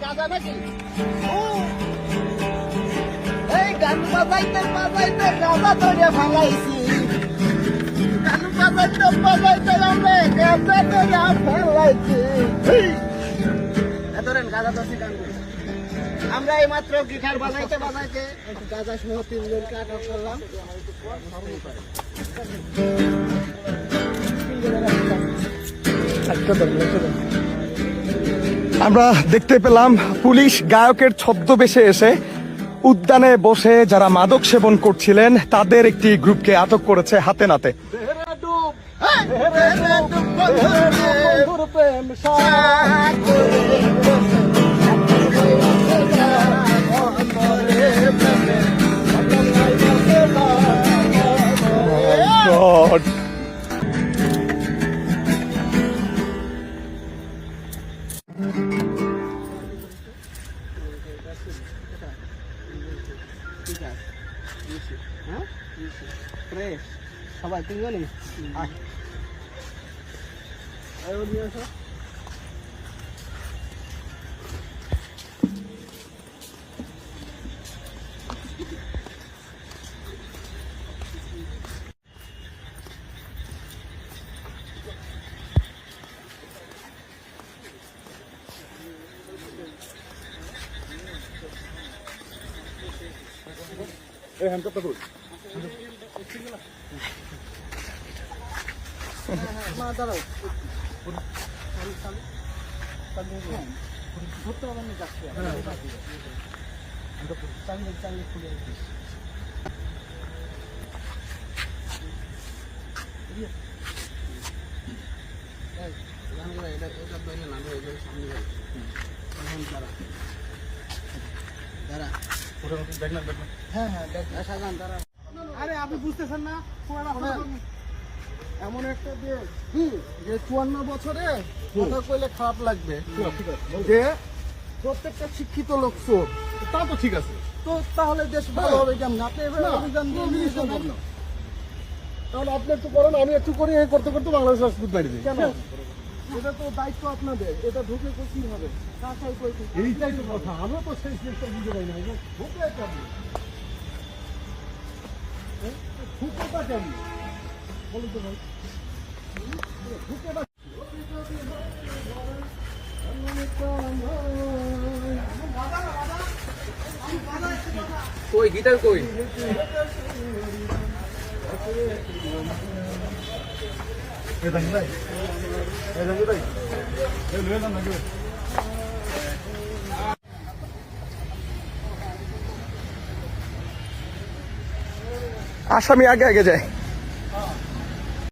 গাঁজা নাকি? এই গান বাজাইতে বাজাইতে গাঁজা ধরে ফেলাইছি। গান বাজাইতে বাজাইতে আমরা গাঁজা ধরে ফেলাইছি। ধরেন গাঁজা ধরছি গান করে। আমরা এই মাত্র গিটার বাজাইতে বাজাইতে গাঁজা সহ 3 জনকে আটক করলাম। আমরা দেখতে পেলাম পুলিশ গায়কের ছদ্মবেশে এসে উদ্যানে বসে যারা মাদক সেবন করছিলেন তাদের একটি গ্রুপকে আটক করেছে হাতে নাতে। সবাই 3 জনই আরে আপনি বুঝতেছেন না এমন একটা দেশ যে 54 বছরে কথা কইলে খারাপ লাগবে যে প্রত্যেকটা শিক্ষিত লোক চোর। তা তো ঠিক আছে, তো তাহলে দেশ ভালো হবে কেমন? আপনি এভাবে অভিযান দিয়ে সম্ভব না। তাহলে আপনি একটু করেন, আমি একটু করি, এই করতে করতে বাংলাদেশ রাষ্ট্রপতি বাইরে দিই। কেন? এটা তো দায়িত্ব আপনাদের। এটা ঢুকে কি হবে? এইটাই তো কথা, আমরা তো সেই জিনিসটা বুঝতে পারি না। ঢুকে কেমন, ঢুকেটা কেমন বলুন তো ভাই, ঢুকেটা কই গিটার কই? আসামি আগে আগে যায়।